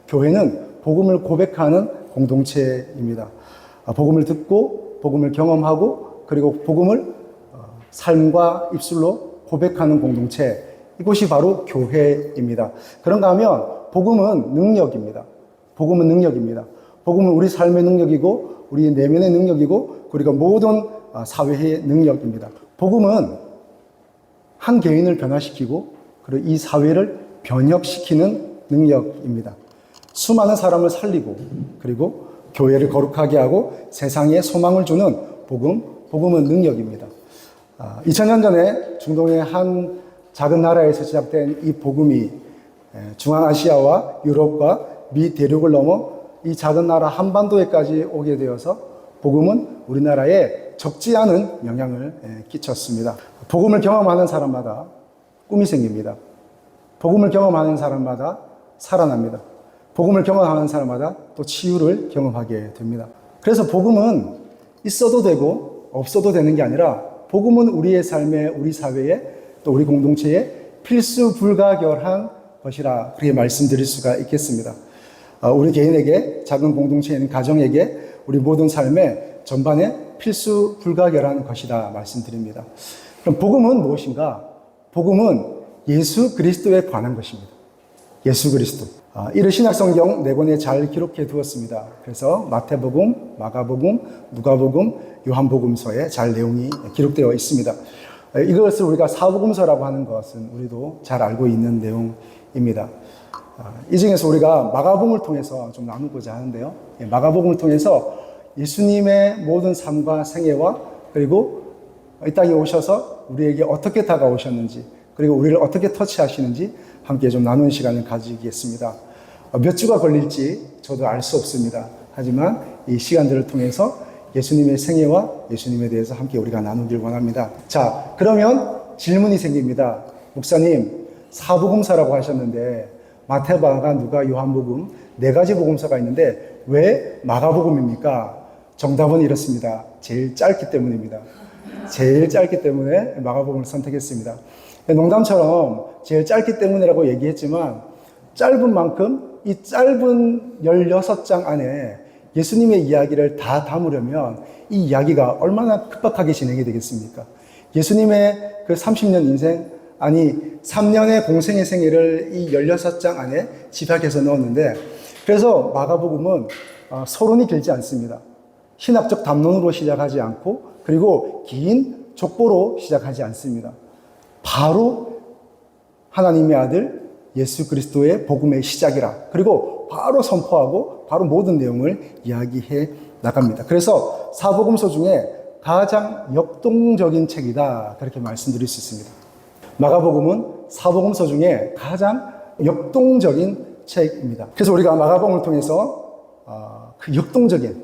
교회는 복음을 고백하는 공동체입니다. 복음을 듣고 복음을 경험하고 그리고 복음을 삶과 입술로 고백하는 공동체, 이곳이 바로 교회입니다. 그런가 하면 복음은 능력입니다. 복음은 능력입니다. 복음은 우리 삶의 능력이고 우리 내면의 능력이고 그리고 모든 사회의 능력입니다. 복음은 한 개인을 변화시키고 그리고 이 사회를 변혁시키는 능력입니다. 수많은 사람을 살리고 그리고 교회를 거룩하게 하고 세상에 소망을 주는 복음은 능력입니다. 2000년 전에 중동의 한 작은 나라에서 시작된 이 복음이 중앙아시아와 유럽과 미 대륙을 넘어 이 작은 나라 한반도에까지 오게 되어서 복음은 우리나라에 적지 않은 영향을 끼쳤습니다. 복음을 경험하는 사람마다 꿈이 생깁니다. 복음을 경험하는 사람마다 살아납니다. 복음을 경험하는 사람마다 또 치유를 경험하게 됩니다. 그래서 복음은 있어도 되고 없어도 되는 게 아니라 복음은 우리의 삶에, 우리 사회에, 또 우리 공동체에 필수 불가결한 것이라 그렇게 말씀드릴 수가 있겠습니다. 우리 개인에게, 작은 공동체인 가정에게, 우리 모든 삶에 전반에 필수 불가결한 것이다 말씀드립니다. 그럼 복음은 무엇인가? 복음은 예수 그리스도에 관한 것입니다. 예수 그리스도. 이를 신약성경 4권에 잘 기록해 두었습니다. 그래서 마태복음, 마가복음, 누가복음, 요한복음서에 잘 내용이 기록되어 있습니다. 이것을 우리가 사복음서라고 하는 것은 우리도 잘 알고 있는 내용입니다. 이 중에서 우리가 마가복음을 통해서 좀 나누고자 하는데요. 마가복음을 통해서 예수님의 모든 삶과 생애와 그리고 이 땅에 오셔서 우리에게 어떻게 다가오셨는지 그리고 우리를 어떻게 터치하시는지 함께 좀 나누는 시간을 가지겠습니다. 몇 주가 걸릴지 저도 알 수 없습니다. 하지만 이 시간들을 통해서 예수님의 생애와 예수님에 대해서 함께 우리가 나누길 원합니다. 자, 그러면 질문이 생깁니다. 목사님, 사복음서라고 하셨는데 마태, 마가, 누가, 요한복음 4가지 복음서가 있는데 왜 마가복음입니까? 정답은 이렇습니다. 제일 짧기 때문입니다. 제일 짧기 때문에 마가복음을 선택했습니다. 농담처럼 제일 짧기 때문이라고 얘기했지만 짧은 만큼 이 짧은 16장 안에 예수님의 이야기를 다 담으려면 이 이야기가 얼마나 급박하게 진행이 되겠습니까? 예수님의 그 30년 인생, 아니 3년의 공생의 생애를 이 16장 안에 집약해서 넣었는데, 그래서 마가복음은 서론이 길지 않습니다. 신학적 담론으로 시작하지 않고 그리고 긴 족보로 시작하지 않습니다. 바로 하나님의 아들 예수 그리스도의 복음의 시작이라, 그리고 바로 선포하고 바로 모든 내용을 이야기해 나갑니다. 그래서 사복음서 중에 가장 역동적인 책이다, 그렇게 말씀드릴 수 있습니다. 마가복음은 사복음서 중에 가장 역동적인 책입니다. 그래서 우리가 마가복음을 통해서 그 역동적인,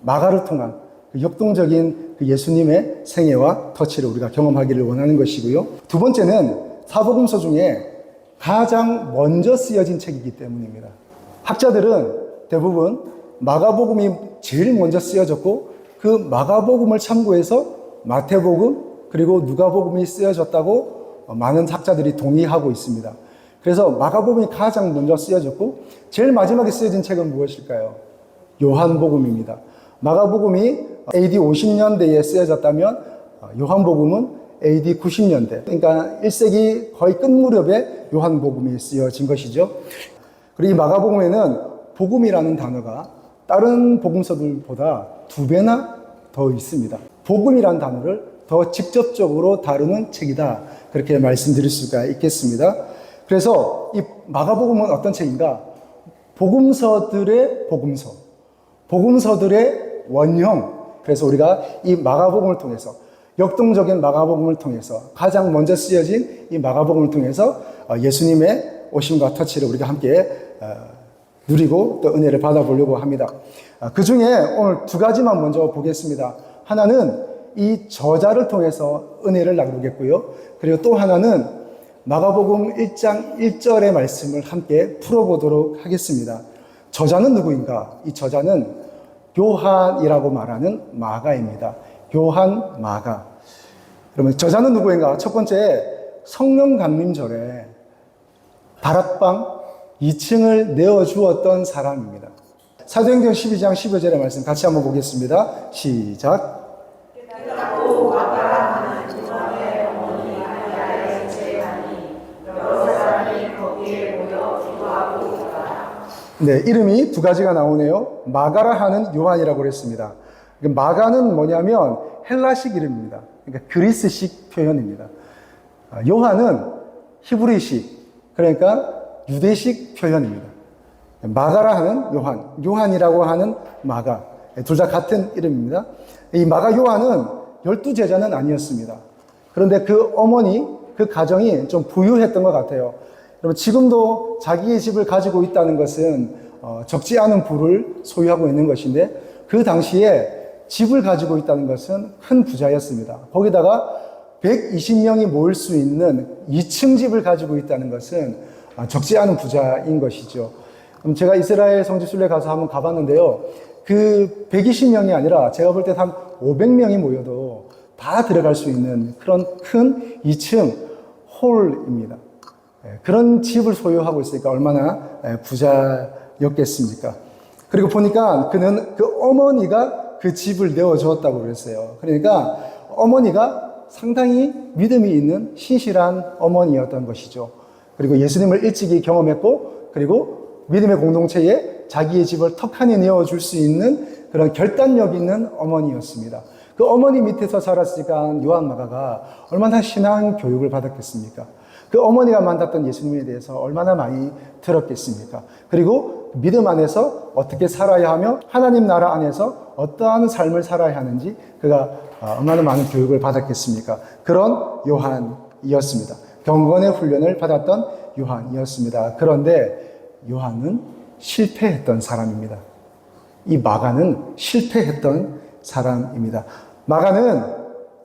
마가를 통한 그 역동적인 그 예수님의 생애와 터치를 우리가 경험하기를 원하는 것이고요. 두 번째는 사복음서 중에 가장 먼저 쓰여진 책이기 때문입니다. 학자들은 대부분 마가복음이 제일 먼저 쓰여졌고 그 마가복음을 참고해서 마태복음 그리고 누가복음이 쓰여졌다고 많은 학자들이 동의하고 있습니다. 그래서 마가복음이 가장 먼저 쓰여졌고 제일 마지막에 쓰여진 책은 무엇일까요? 요한복음입니다. 마가복음이 AD 50년대에 쓰여졌다면 요한복음은 AD 90년대, 그러니까 1세기 거의 끝 무렵에 요한복음이 쓰여진 것이죠. 그리고 이 마가복음에는 복음이라는 단어가 다른 복음서들보다 2배나 더 있습니다. 복음이라는 단어를 더 직접적으로 다루는 책이다, 그렇게 말씀드릴 수가 있겠습니다. 그래서 이 마가복음은 어떤 책인가? 복음서들의 복음서, 복음서들의 원형. 그래서 우리가 이 마가복음을 통해서, 역동적인 마가복음을 통해서, 가장 먼저 쓰여진 이 마가복음을 통해서 예수님의 오심과 터치를 우리가 함께 누리고 또 은혜를 받아보려고 합니다. 그 중에 오늘 2가지만 먼저 보겠습니다. 하나는 이 저자를 통해서 은혜를 나누겠고요. 그리고 또 하나는 마가복음 1장 1절의 말씀을 함께 풀어보도록 하겠습니다. 저자는 누구인가? 이 저자는 요한이라고 말하는 마가입니다. 요한 마가. 그러면 저자는 누구인가? 첫 번째, 성령 강림절에 다락방 2층을 내어주었던 사람입니다. 사도행전 12장 15절의 말씀 같이 한번 보겠습니다. 시작. 네, 이름이 두 가지가 나오네요. 마가라 하는 요한이라고 그랬습니다. 마가는 뭐냐면 헬라식 이름입니다. 그러니까 그리스식 표현입니다. 요한은 히브리식, 그러니까 유대식 표현입니다. 마가라 하는 요한, 요한이라고 하는 마가, 둘 다 같은 이름입니다. 이 마가 요한은 12제자는 아니었습니다. 그런데 그 어머니, 그 가정이 좀 부유했던 것 같아요. 여러분, 지금도 자기의 집을 가지고 있다는 것은 적지 않은 부를 소유하고 있는 것인데, 그 당시에 집을 가지고 있다는 것은 큰 부자였습니다. 거기다가 120명이 모일 수 있는 2층 집을 가지고 있다는 것은 적지 않은 부자인 것이죠. 그럼 제가 이스라엘 성지순례 가서 한번 가봤는데요. 그 120명이 아니라 제가 볼 때 한 500명이 모여도 다 들어갈 수 있는 그런 큰 2층 홀입니다. 그런 집을 소유하고 있으니까 얼마나 부자였겠습니까? 그리고 보니까 그는 그 어머니가 그 집을 내어주었다고 그랬어요. 그러니까 어머니가 상당히 믿음이 있는 신실한 어머니였던 것이죠. 그리고 예수님을 일찍이 경험했고, 그리고 믿음의 공동체에 자기의 집을 턱하니 내어줄 수 있는 그런 결단력 있는 어머니였습니다. 그 어머니 밑에서 자랐으니까 요한 마가가 얼마나 신앙 교육을 받았겠습니까? 그 어머니가 만났던 예수님에 대해서 얼마나 많이 들었겠습니까? 그리고 믿음 안에서 어떻게 살아야 하며 하나님 나라 안에서 어떠한 삶을 살아야 하는지 그가 얼마나 많은 교육을 받았겠습니까? 그런 요한이었습니다. 경건의 훈련을 받았던 요한이었습니다. 그런데 요한은 실패했던 사람입니다. 이 마가는 실패했던 사람입니다. 마가는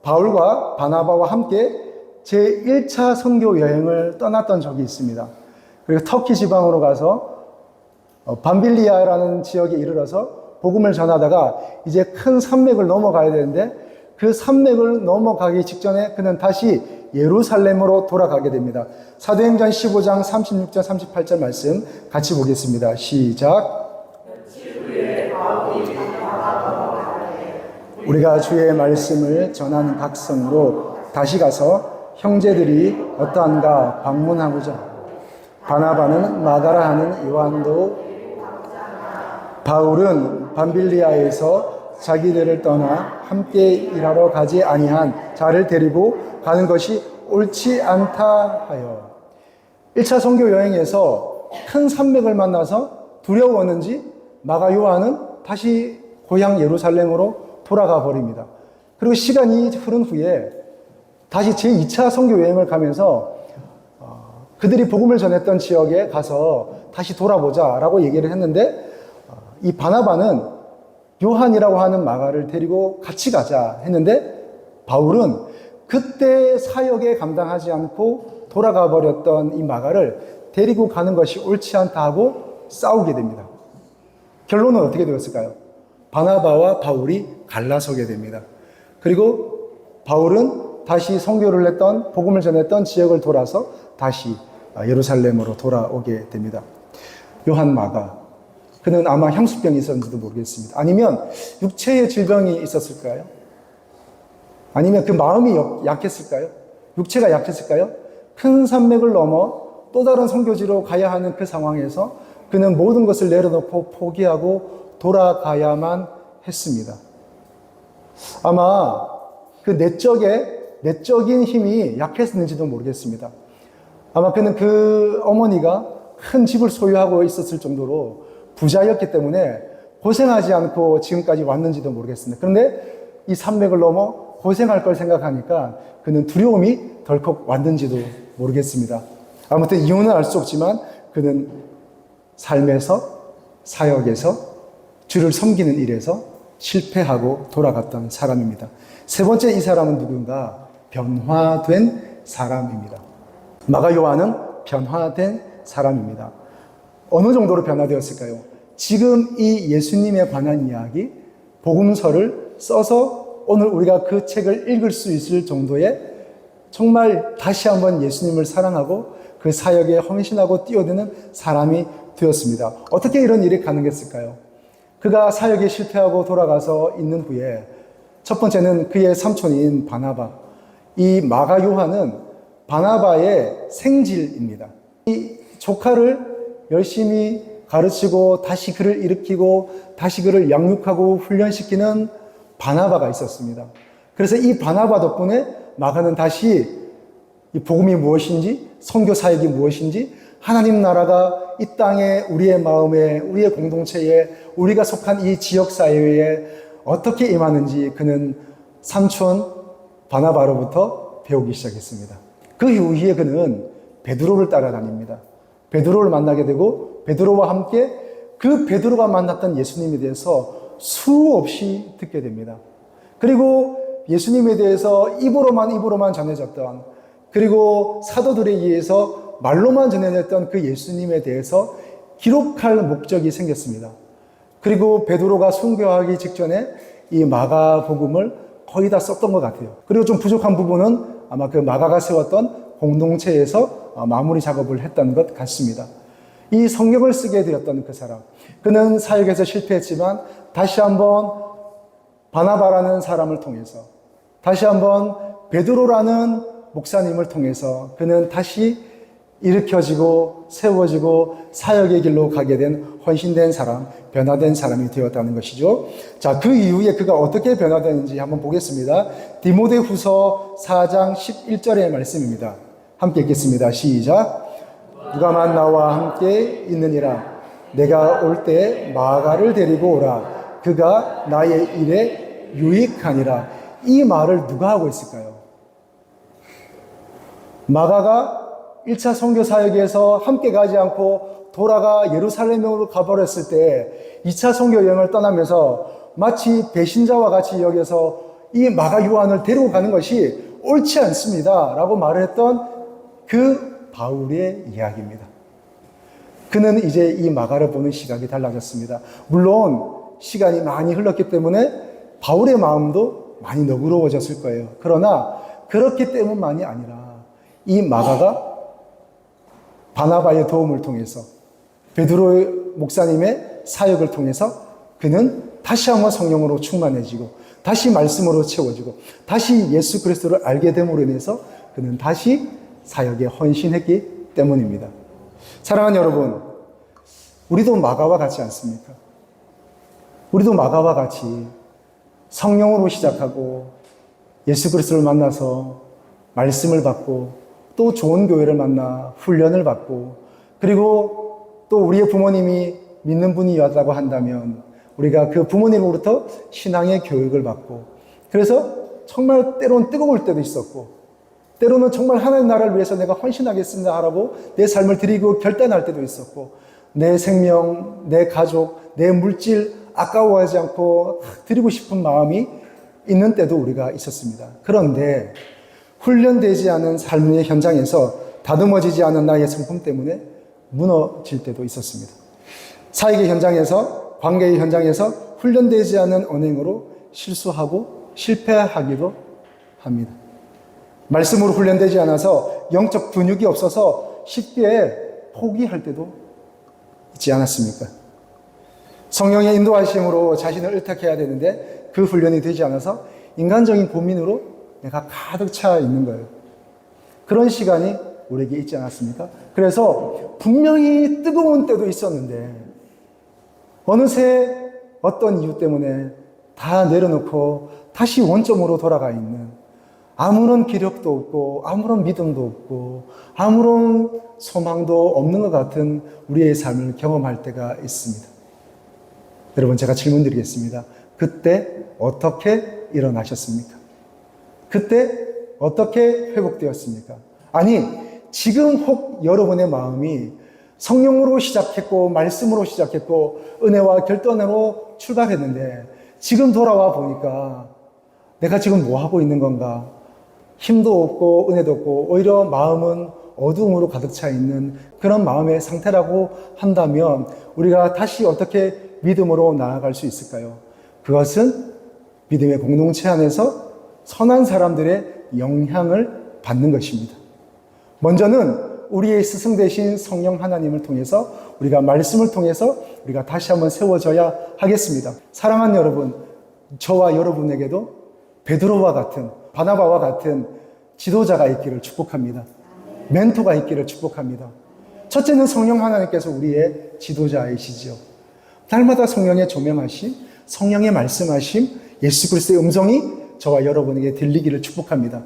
바울과 바나바와 함께 제1차 선교 여행을 떠났던 적이 있습니다. 그리고 터키 지방으로 가서 밤빌리아라는 지역에 이르러서 복음을 전하다가 이제 큰 산맥을 넘어가야 되는데 그 산맥을 넘어가기 직전에 그는 다시 예루살렘으로 돌아가게 됩니다. 사도행전 15장 36절 38절 말씀 같이 보겠습니다. 시작. 우리가 주의 말씀을 전하는 각성으로 다시 가서 형제들이 어떠한가 방문하고자. 바나바는 마가라 하는 요한도 바울은 밤빌리아에서 자기들을 떠나 함께 일하러 가지 아니한 자를 데리고 가는 것이 옳지 않다 하여. 1차 선교 여행에서 큰 산맥을 만나서 두려웠는지 마가 요한은 다시 고향 예루살렘으로 돌아가 버립니다. 그리고 시간이 흐른 후에 다시 제2차 선교 여행을 가면서 그들이 복음을 전했던 지역에 가서 다시 돌아보자 라고 얘기를 했는데 이 바나바는 요한이라고 하는 마가를 데리고 같이 가자 했는데 바울은 그때 사역에 감당하지 않고 돌아가 버렸던 이 마가를 데리고 가는 것이 옳지 않다 하고 싸우게 됩니다. 결론은 어떻게 되었을까요? 바나바와 바울이 갈라서게 됩니다. 그리고 바울은 다시 선교를 했던 복음을 전했던 지역을 돌아서 다시 예루살렘으로 돌아오게 됩니다. 요한 마가, 그는 아마 향수병이 있었는지도 모르겠습니다. 아니면 육체의 질병이 있었을까요? 아니면 그 마음이 약했을까요? 육체가 약했을까요? 큰 산맥을 넘어 또 다른 선교지로 가야 하는 그 상황에서 그는 모든 것을 내려놓고 포기하고 돌아가야만 했습니다. 아마 그 내적인 힘이 약했는지도 모르겠습니다. 아마 그는 그 어머니가 큰 집을 소유하고 있었을 정도로 부자였기 때문에 고생하지 않고 지금까지 왔는지도 모르겠습니다. 그런데 이 산맥을 넘어 고생할 걸 생각하니까 그는 두려움이 덜컥 왔는지도 모르겠습니다. 아무튼 이유는 알 수 없지만 그는 삶에서, 사역에서, 주를 섬기는 일에서 실패하고 돌아갔던 사람입니다. 세 번째 이 사람은 누군가? 변화된 사람입니다. 마가 요한은 변화된 사람입니다. 어느 정도로 변화되었을까요? 지금 이 예수님에 관한 이야기, 복음서를 써서 오늘 우리가 그 책을 읽을 수 있을 정도의 정말 다시 한번 예수님을 사랑하고 그 사역에 헌신하고 뛰어드는 사람이 되었습니다. 어떻게 이런 일이 가능했을까요? 그가 사역에 실패하고 돌아가서 있는 후에 첫 번째는 그의 삼촌인 바나바. 이 마가 요한은 바나바의 생질입니다. 이 조카를 열심히 가르치고 다시 그를 일으키고 다시 그를 양육하고 훈련시키는 바나바가 있었습니다. 그래서 이 바나바 덕분에 마가는 다시 이 복음이 무엇인지, 선교 사역이 무엇인지, 하나님 나라가 이 땅에, 우리의 마음에, 우리의 공동체에, 우리가 속한 이 지역 사회에 어떻게 임하는지 그는 삼촌 바나바로부터 배우기 시작했습니다. 그 이후에 그는 베드로를 따라다닙니다. 베드로를 만나게 되고 베드로와 함께 그 베드로가 만났던 예수님에 대해서 수없이 듣게 됩니다. 그리고 예수님에 대해서 입으로만 전해졌던, 그리고 사도들에 의해서 말로만 전해졌던 그 예수님에 대해서 기록할 목적이 생겼습니다. 그리고 베드로가 순교하기 직전에 이 마가복음을 거의 다 썼던 것 같아요. 그리고 좀 부족한 부분은 아마 그 마가가 세웠던 공동체에서 마무리 작업을 했던 것 같습니다. 이 성경을 쓰게 되었던 그 사람, 그는 사역에서 실패했지만 다시 한번 바나바라는 사람을 통해서, 다시 한번 베드로라는 목사님을 통해서 그는 다시 일으켜지고 세워지고 사역의 길로 가게 된 헌신된 사람, 변화된 사람이 되었다는 것이죠. 자, 그 이후에 그가 어떻게 변화되는지 한번 보겠습니다. 디모데후서 4장 11절의 말씀입니다. 함께 읽겠습니다. 시작. 누가만 나와 함께 있느니라. 내가 올 때 마가를 데리고 오라. 그가 나의 일에 유익하니라. 이 말을 누가 하고 있을까요? 마가가 1차 선교 사역에서 함께 가지 않고 돌아가 예루살렘으로 가버렸을 때 2차 선교 여행을 떠나면서 마치 배신자와 같이 여겨서 이 마가 요한을 데리고 가는 것이 옳지 않습니다 라고 말을 했던 그 바울의 이야기입니다. 그는 이제 이 마가를 보는 시각이 달라졌습니다. 물론 시간이 많이 흘렀기 때문에 바울의 마음도 많이 너그러워졌을 거예요. 그러나 그렇기 때문만이 아니라 이 마가가 바나바의 도움을 통해서, 베드로 목사님의 사역을 통해서 그는 다시 한번 성령으로 충만해지고 다시 말씀으로 채워지고 다시 예수 그리스도를 알게 됨으로 인해서 그는 다시 사역에 헌신했기 때문입니다. 사랑하는 여러분, 우리도 마가와 같지 않습니까? 우리도 마가와 같이 성령으로 시작하고 예수 그리스도를 만나서 말씀을 받고 또 좋은 교회를 만나 훈련을 받고, 그리고 또 우리의 부모님이 믿는 분이었다고 한다면 우리가 그 부모님으로부터 신앙의 교육을 받고, 그래서 정말 때로는 뜨거울 때도 있었고 때로는 정말 하나님 나라를 위해서 내가 헌신하겠습니다 하라고 내 삶을 드리고 결단할 때도 있었고, 내 생명, 내 가족, 내 물질 아까워하지 않고 드리고 싶은 마음이 있는 때도 우리가 있었습니다. 그런데 훈련되지 않은 삶의 현장에서 다듬어지지 않은 나의 성품 때문에 무너질 때도 있었습니다. 사역의 현장에서, 관계의 현장에서 훈련되지 않은 언행으로 실수하고 실패하기도 합니다. 말씀으로 훈련되지 않아서 영적 근육이 없어서 쉽게 포기할 때도 있지 않았습니까? 성령의 인도하심으로 자신을 의탁해야 되는데 그 훈련이 되지 않아서 인간적인 고민으로 내가 가득 차 있는 거예요. 그런 시간이 우리에게 있지 않았습니까? 그래서 분명히 뜨거운 때도 있었는데 어느새 어떤 이유 때문에 다 내려놓고 다시 원점으로 돌아가 있는, 아무런 기력도 없고 아무런 믿음도 없고 아무런 소망도 없는 것 같은 우리의 삶을 경험할 때가 있습니다. 여러분, 제가 질문 드리겠습니다. 그때 어떻게 일어나셨습니까? 그때 어떻게 회복되었습니까? 아니, 지금 혹 여러분의 마음이 성령으로 시작했고 말씀으로 시작했고 은혜와 결단으로 출발했는데 지금 돌아와 보니까 내가 지금 뭐 하고 있는 건가? 힘도 없고 은혜도 없고 오히려 마음은 어두움으로 가득 차 있는 그런 마음의 상태라고 한다면 우리가 다시 어떻게 믿음으로 나아갈 수 있을까요? 그것은 믿음의 공동체 안에서 선한 사람들의 영향을 받는 것입니다. 먼저는 우리의 스승 되신 성령 하나님을 통해서 우리가 말씀을 통해서 우리가 다시 한번 세워져야 하겠습니다. 사랑하는 여러분, 저와 여러분에게도 베드로와 같은, 바나바와 같은 지도자가 있기를 축복합니다. 멘토가 있기를 축복합니다. 첫째는 성령 하나님께서 우리의 지도자이시죠. 날마다 성령의 조명하심, 성령의 말씀하심, 예수 그리스도의 음성이 저와 여러분에게 들리기를 축복합니다.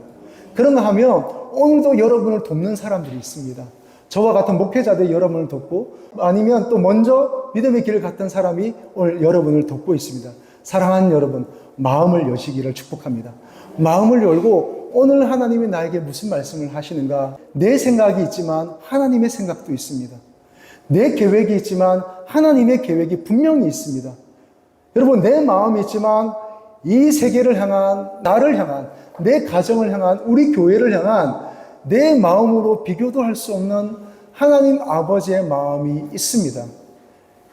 그런가 하면 오늘도 여러분을 돕는 사람들이 있습니다. 저와 같은 목회자들이 여러분을 돕고, 아니면 또 먼저 믿음의 길을 갔던 사람이 오늘 여러분을 돕고 있습니다. 사랑하는 여러분, 마음을 여시기를 축복합니다. 마음을 열고 오늘 하나님이 나에게 무슨 말씀을 하시는가. 내 생각이 있지만 하나님의 생각도 있습니다. 내 계획이 있지만 하나님의 계획이 분명히 있습니다. 여러분, 내 마음이 있지만 이 세계를 향한, 나를 향한, 내 가정을 향한, 우리 교회를 향한 내 마음으로 비교도 할 수 없는 하나님 아버지의 마음이 있습니다.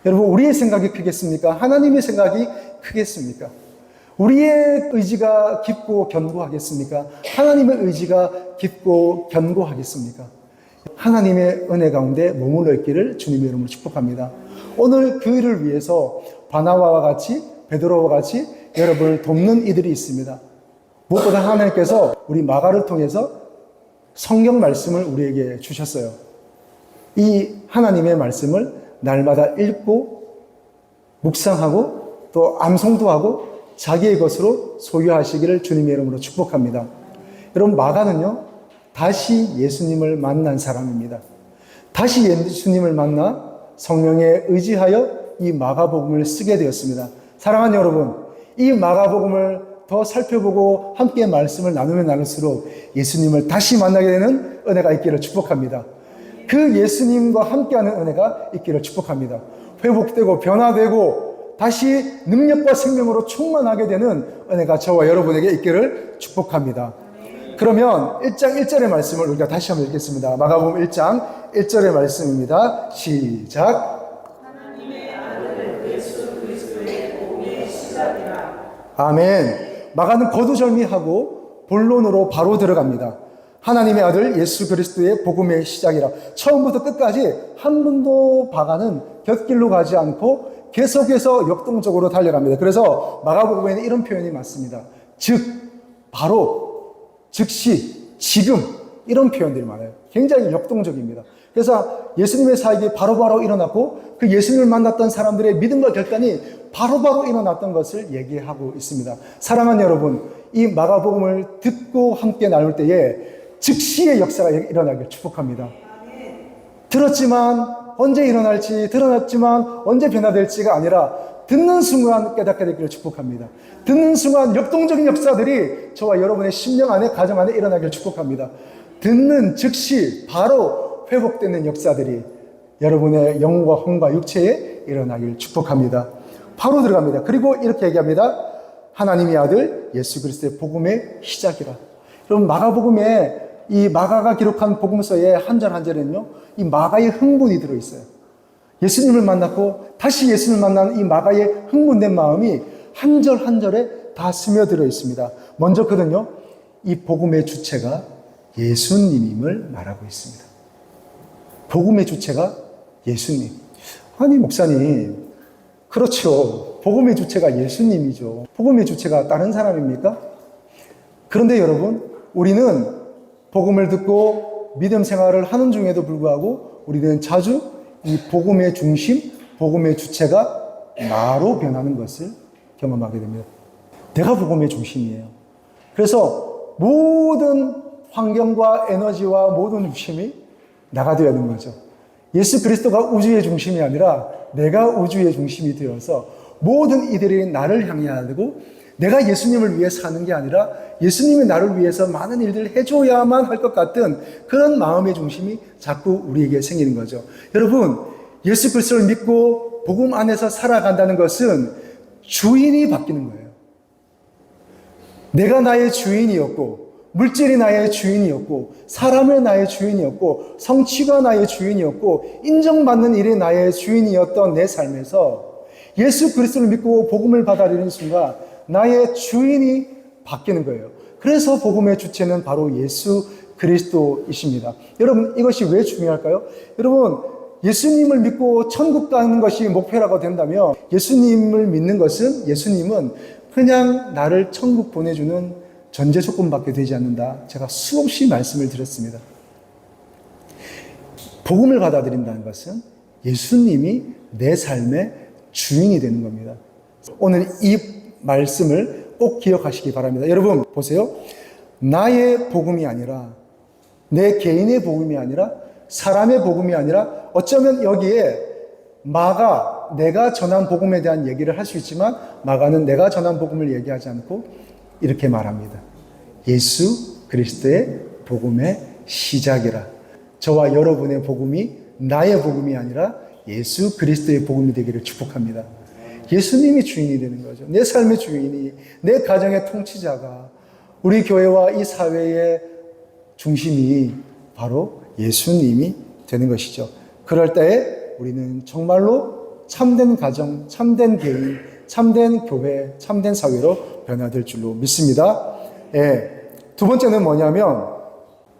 여러분, 우리의 생각이 크겠습니까? 하나님의 생각이 크겠습니까? 우리의 의지가 깊고 견고하겠습니까? 하나님의 의지가 깊고 견고하겠습니까? 하나님의 은혜 가운데 머물러 있기를 주님의 이름으로 축복합니다. 오늘 그 일을 위해서 바나바와 같이, 베드로와 같이 여러분을 돕는 이들이 있습니다. 무엇보다 하나님께서 우리 마가를 통해서 성경 말씀을 우리에게 주셨어요. 이 하나님의 말씀을 날마다 읽고 묵상하고 또 암송도 하고 자기의 것으로 소유하시기를 주님의 이름으로 축복합니다. 여러분, 마가는요, 다시 예수님을 만난 사람입니다. 다시 예수님을 만나 성령에 의지하여 이 마가복음을 쓰게 되었습니다. 사랑하는 여러분, 이 마가복음을 더 살펴보고 함께 말씀을 나누면 나눌수록 예수님을 다시 만나게 되는 은혜가 있기를 축복합니다. 그 예수님과 함께하는 은혜가 있기를 축복합니다. 회복되고 변화되고 다시 능력과 생명으로 충만하게 되는 은혜가 저와 여러분에게 있기를 축복합니다. 그러면 1장 1절의 말씀을 우리가 다시 한번 읽겠습니다. 마가복음 1장 1절의 말씀입니다. 시작. 하나님의 아들 예수 그리스도의 복음의 시작이라. 아멘. 마가는 거두절미하고 본론으로 바로 들어갑니다. 하나님의 아들 예수 그리스도의 복음의 시작이라. 처음부터 끝까지 한 번도 마가는 곁길로 가지 않고 계속해서 역동적으로 달려갑니다. 그래서 마가복음에는 이런 표현이 많습니다. 즉, 바로, 즉시, 지금, 이런 표현들이 많아요. 굉장히 역동적입니다. 그래서 예수님의 사역이 바로바로 일어났고 그 예수님을 만났던 사람들의 믿음과 결단이 바로바로 일어났던 것을 얘기하고 있습니다. 사랑하는 여러분, 이 마가복음을 듣고 함께 나눌 때에 즉시의 역사가 일어나길 축복합니다. 들었지만 언제 일어날지, 들어났지만 언제 변화될지가 아니라 듣는 순간 깨닫게 되기를 축복합니다. 듣는 순간 역동적인 역사들이 저와 여러분의 심령 안에, 가정 안에 일어나기를 축복합니다. 듣는 즉시 바로 회복되는 역사들이 여러분의 영과 혼과 육체에 일어나길 축복합니다. 바로 들어갑니다. 그리고 이렇게 얘기합니다. 하나님의 아들 예수 그리스도의 복음의 시작이라. 여러분, 마가복음에 이 마가가 기록한 복음서의 한 절 한 절에는요, 이 마가의 흥분이 들어있어요. 예수님을 만났고 다시 예수님을 만난 이 마가의 흥분된 마음이 한 절 한 절에 다 스며들어 있습니다. 먼저 그는요, 이 복음의 주체가 예수님임을 말하고 있습니다. 복음의 주체가 예수님. 아니, 목사님, 그렇죠. 복음의 주체가 예수님이죠. 복음의 주체가 다른 사람입니까? 그런데 여러분, 우리는 복음을 듣고 믿음 생활을 하는 중에도 불구하고 우리는 자주 이 복음의 중심, 복음의 주체가 나로 변하는 것을 경험하게 됩니다. 내가 복음의 중심이에요. 그래서 모든 환경과 에너지와 모든 중심이 나가 되어야 하는 거죠. 예수 그리스도가 우주의 중심이 아니라 내가 우주의 중심이 되어서 모든 이들이 나를 향해야 되고, 내가 예수님을 위해 사는 게 아니라 예수님이 나를 위해서 많은 일들을 해줘야만 할 것 같은 그런 마음의 중심이 자꾸 우리에게 생기는 거죠. 여러분, 예수 그리스도를 믿고 복음 안에서 살아간다는 것은 주인이 바뀌는 거예요. 내가 나의 주인이었고, 물질이 나의 주인이었고, 사람이 나의 주인이었고, 성취가 나의 주인이었고, 인정받는 일이 나의 주인이었던 내 삶에서 예수 그리스도를 믿고 복음을 받아들이는 순간 나의 주인이 바뀌는 거예요. 그래서 복음의 주체는 바로 예수 그리스도이십니다. 여러분, 이것이 왜 중요할까요? 여러분, 예수님을 믿고 천국 가는 것이 목표라고 된다면 예수님을 믿는 것은, 예수님은 그냥 나를 천국 보내주는 전제 조건밖에 되지 않는다. 제가 수없이 말씀을 드렸습니다. 복음을 받아들인다는 것은 예수님이 내 삶의 주인이 되는 겁니다. 오늘 이 말씀을 꼭 기억하시기 바랍니다. 여러분 보세요. 나의 복음이 아니라, 내 개인의 복음이 아니라, 사람의 복음이 아니라, 어쩌면 여기에 마가, 내가 전한 복음에 대한 얘기를 할 수 있지만 마가는 내가 전한 복음을 얘기하지 않고 이렇게 말합니다. 예수 그리스도의 복음의 시작이라. 저와 여러분의 복음이 나의 복음이 아니라 예수 그리스도의 복음이 되기를 축복합니다. 예수님이 주인이 되는 거죠. 내 삶의 주인이, 내 가정의 통치자가, 우리 교회와 이 사회의 중심이 바로 예수님이 되는 것이죠. 그럴 때에 우리는 정말로 참된 가정, 참된 개인, 참된 교회, 참된 사회로 변화될 줄로 믿습니다. 두 번째는 뭐냐면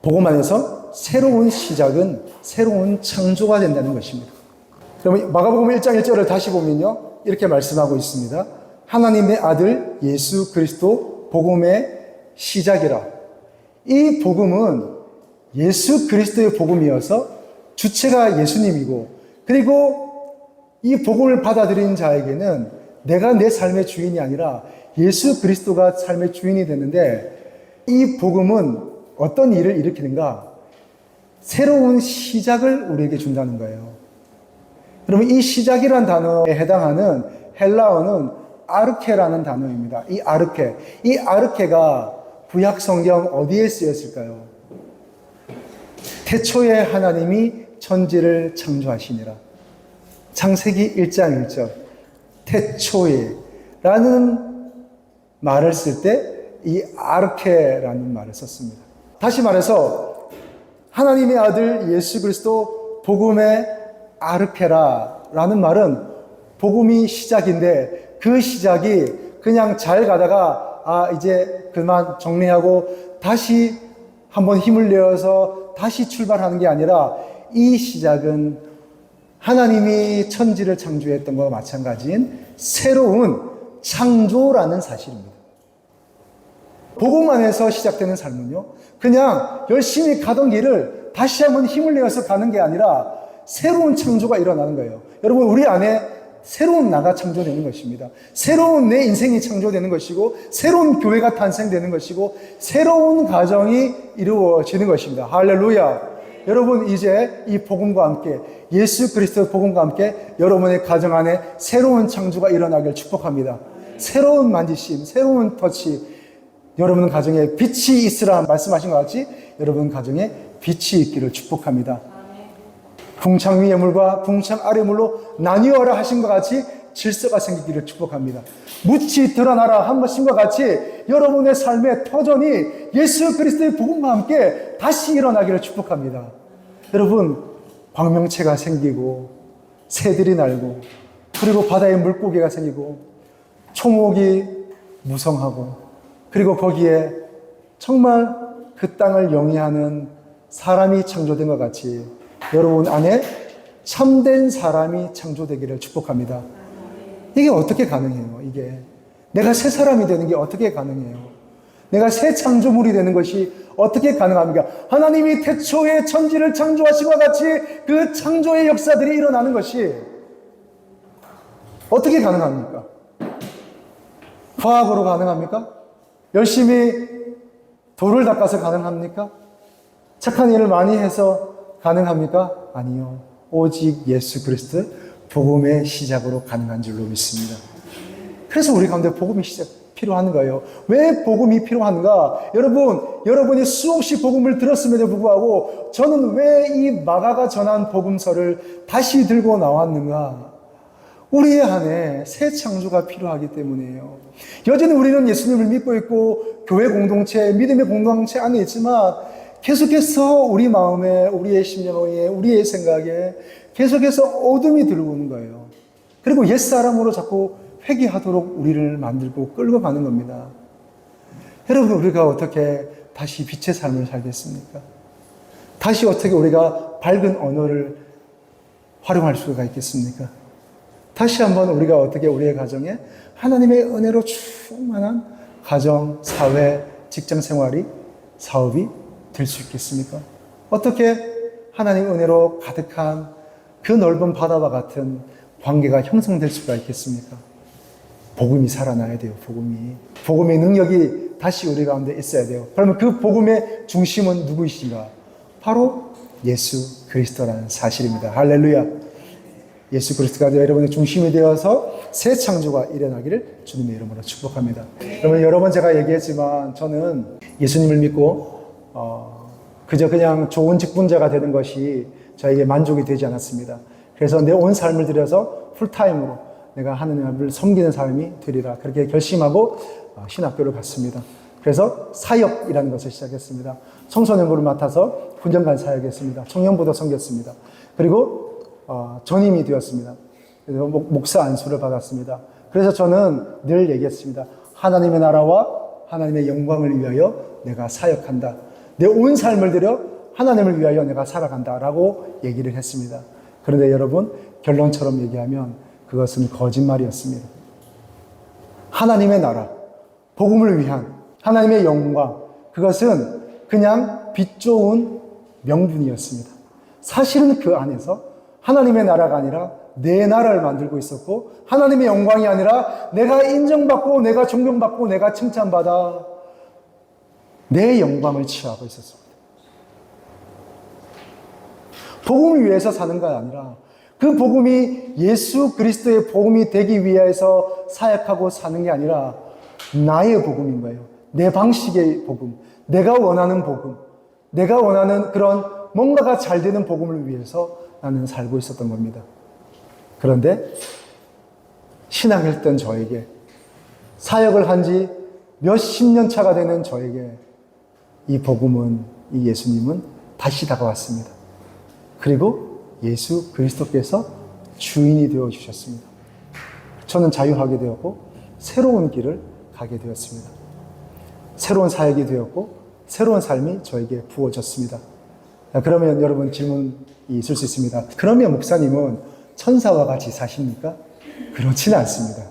복음 안에서 새로운 시작은 새로운 창조가 된다는 것입니다. 그러면 마가복음 1장 1절을 다시 보면요, 이렇게 말씀하고 있습니다. 하나님의 아들 예수 그리스도 복음의 시작이라. 이 복음은 예수 그리스도의 복음이어서 주체가 예수님이고, 그리고 이 복음을 받아들인 자에게는 내가 내 삶의 주인이 아니라 예수 그리스도가 삶의 주인이 되는데, 이 복음은 어떤 일을 일으키는가? 새로운 시작을 우리에게 준다는 거예요. 그러면 이 시작이란 단어에 해당하는 헬라어는 아르케라는 단어입니다. 이 아르케가 구약 성경 어디에 쓰였을까요? 태초에 하나님이 천지를 창조하시니라. 창세기 1장 1절. 태초에 라는 말을 쓸 때 이 아르케라는 말을 썼습니다. 다시 말해서 하나님의 아들 예수 그리스도 복음의 아르케라라는 말은 복음이 시작인데, 그 시작이 그냥 잘 가다가 이제 그만 정리하고 다시 한번 힘을 내어서 다시 출발하는 게 아니라, 이 시작은 하나님이 천지를 창조했던 것과 마찬가지인 새로운 창조라는 사실입니다. 복음 안에서 시작되는 삶은요, 그냥 열심히 가던 길을 다시 한번 힘을 내어서 가는 게 아니라 새로운 창조가 일어나는 거예요. 여러분, 우리 안에 새로운 나가 창조되는 것입니다. 새로운 내 인생이 창조되는 것이고, 새로운 교회가 탄생되는 것이고, 새로운 가정이 이루어지는 것입니다. 할렐루야. 여러분, 이제 이 복음과 함께, 예수 그리스도의 복음과 함께 여러분의 가정 안에 새로운 창조가 일어나길 축복합니다. 새로운 만지심, 새로운 터치, 여러분 가정에 빛이 있으라 말씀하신 것 같이 여러분 가정에 빛이 있기를 축복합니다. 궁창 위의 물과 궁창 아래 물로 나뉘어라 하신 것 같이 질서가 생기기를 축복합니다. 묻히 드러나라 한 것과 같이 여러분의 삶의 터전이 예수 그리스도의 복음과 함께 다시 일어나기를 축복합니다. 여러분, 광명체가 생기고 새들이 날고, 그리고 바다에 물고기가 생기고 초목이 무성하고, 그리고 거기에 정말 그 땅을 영위하는 사람이 창조된 것 같이 여러분 안에 참된 사람이 창조되기를 축복합니다. 이게 어떻게 가능해요? 이게 내가 새 사람이 되는 게 어떻게 가능해요? 내가 새 창조물이 되는 것이 어떻게 가능합니까? 하나님이 태초에 천지를 창조하신 것 같이 그 창조의 역사들이 일어나는 것이 어떻게 가능합니까? 과학으로 가능합니까? 열심히 돌을 닦아서 가능합니까? 착한 일을 많이 해서 가능합니까? 아니요. 오직 예수 그리스도 복음의 시작으로 가능한 줄로 믿습니다. 그래서 우리 가운데 복음이 필요한 거예요. 왜 복음이 필요한가? 여러분이 수없이 복음을 들었음에도 불구하고 저는 왜 이 마가가 전한 복음서를 다시 들고 나왔는가? 우리 안에 새 창조가 필요하기 때문이에요. 여전히 우리는 예수님을 믿고 있고 교회 공동체, 믿음의 공동체 안에 있지만 계속해서 우리 마음에, 우리의 심령에, 우리의 생각에 계속해서 어둠이 들어오는 거예요. 그리고 옛사람으로 자꾸 회귀하도록 우리를 만들고 끌고 가는 겁니다. 여러분, 우리가 어떻게 다시 빛의 삶을 살겠습니까? 다시 어떻게 우리가 밝은 언어를 활용할 수가 있겠습니까? 다시 한번 우리가 어떻게 우리의 가정에 하나님의 은혜로 충만한 가정, 사회, 직장 생활이, 사업이 될 수 있겠습니까? 어떻게 하나님 은혜로 가득한 그 넓은 바다와 같은 관계가 형성될 수가 있겠습니까? 복음이 살아나야 돼요, 복음이. 복음의 능력이 다시 우리 가운데 있어야 돼요. 그러면 그 복음의 중심은 누구이신가? 바로 예수 그리스도라는 사실입니다. 할렐루야. 예수 그리스도가 여러분의 중심이 되어서 새 창조가 일어나기를 주님의 이름으로 축복합니다. 그러면 여러 번 제가 얘기했지만 저는 예수님을 믿고 그저 그냥 좋은 직분자가 되는 것이 저에게 만족이 되지 않았습니다. 그래서 내 온 삶을 들여서 풀타임으로 내가 하나님을 섬기는 삶이 되리라 그렇게 결심하고 신학교를 갔습니다. 그래서 사역이라는 것을 시작했습니다. 청소년부를 맡아서 훈련관 사역했습니다. 청년부도 섬겼습니다. 그리고 전임이 되었습니다. 그래서 목사 안수를 받았습니다. 그래서 저는 늘 얘기했습니다. 하나님의 나라와 하나님의 영광을 위하여 내가 사역한다. 내 온 삶을 들여 하나님을 위하여 내가 살아간다라고 얘기를 했습니다. 그런데 여러분, 결론처럼 얘기하면 그것은 거짓말이었습니다. 하나님의 나라, 복음을 위한 하나님의 영광, 그것은 그냥 빛 좋은 명분이었습니다. 사실은 그 안에서 하나님의 나라가 아니라 내 나라를 만들고 있었고, 하나님의 영광이 아니라 내가 인정받고 내가 존경받고 내가 칭찬받아 내 영광을 취하고 있었습니다. 복음을 위해서 사는 것 아니라 그 복음이 예수 그리스도의 복음이 되기 위해서 사역하고 사는 게 아니라 나의 복음인 거예요. 내 방식의 복음, 내가 원하는 복음, 내가 원하는 그런 뭔가가 잘 되는 복음을 위해서 나는 살고 있었던 겁니다. 그런데 신앙했던 저에게, 사역을 한 지 몇십 년 차가 되는 저에게 이 복음은, 이 예수님은 다시 다가왔습니다. 그리고 예수 그리스도께서 주인이 되어 주셨습니다. 저는 자유하게 되었고 새로운 길을 가게 되었습니다. 새로운 사역이 되었고 새로운 삶이 저에게 부어졌습니다. 그러면 여러분 질문이 있을 수 있습니다. 그러면 목사님은 천사와 같이 사십니까? 그렇지는 않습니다.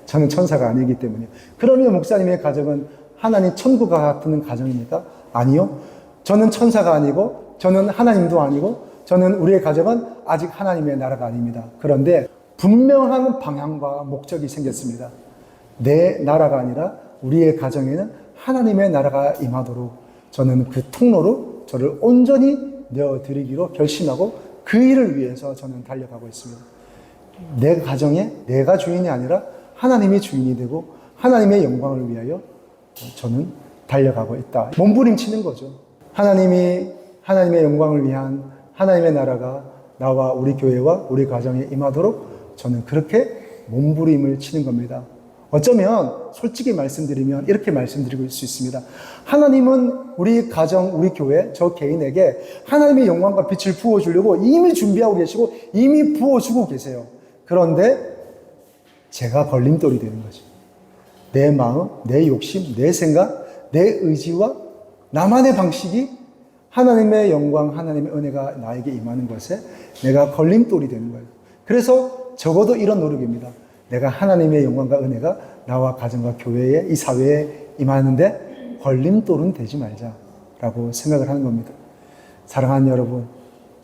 저는 천사가 아니기 때문에. 그러면 목사님의 가정은 하나님 천국과 같은 가정입니까? 아니요. 저는 천사가 아니고 저는 하나님도 아니고 저는 우리의 가정은 아직 하나님의 나라가 아닙니다. 그런데 분명한 방향과 목적이 생겼습니다. 내 나라가 아니라 우리의 가정에는 하나님의 나라가 임하도록 저는 그 통로로 저를 온전히 내어드리기로 결심하고 그 일을 위해서 저는 달려가고 있습니다. 내 가정에 내가 주인이 아니라 하나님이 주인이 되고 하나님의 영광을 위하여 저는 달려가고 있다. 몸부림치는 거죠. 하나님의 영광을 위한 하나님의 나라가 나와 우리 교회와 우리 가정에 임하도록 저는 그렇게 몸부림을 치는 겁니다. 어쩌면 솔직히 말씀드리면 이렇게 말씀드리고 수 있습니다. 하나님은 우리 가정, 우리 교회, 저 개인에게 하나님의 영광과 빛을 부어주려고 이미 준비하고 계시고 이미 부어주고 계세요. 그런데 제가 걸림돌이 되는 거죠. 내 마음, 내 욕심, 내 생각, 내 의지와 나만의 방식이 하나님의 영광, 하나님의 은혜가 나에게 임하는 것에 내가 걸림돌이 되는 거예요. 그래서 적어도 이런 노력입니다. 내가 하나님의 영광과 은혜가 나와 가정과 교회에, 이 사회에 임하는데 걸림돌은 되지 말자라고 생각을 하는 겁니다. 사랑하는 여러분,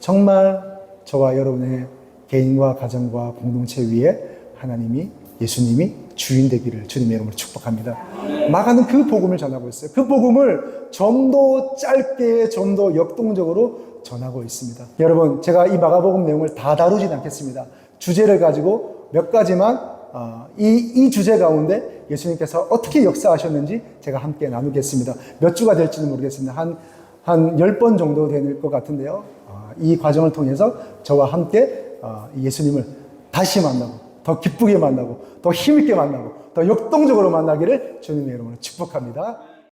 정말 저와 여러분의 개인과 가정과 공동체 위에 하나님이, 예수님이 주인 되기를 주님의 이름으로 축복합니다. 마가는 그 복음을 전하고 있어요. 그 복음을 좀 더 짧게, 좀 더 역동적으로 전하고 있습니다. 여러분, 제가 이 마가복음 내용을 다 다루진 않겠습니다. 주제를 가지고 몇 가지만 이 주제 가운데 예수님께서 어떻게 역사하셨는지 제가 함께 나누겠습니다. 몇 주가 될지는 모르겠습니다. 한 10번 정도 될 것 같은데요. 이 과정을 통해서 저와 함께 예수님을 다시 만나고 더 기쁘게 만나고 더 힘있게 만나고 더 역동적으로 만나기를 주님의 이름으로 축복합니다.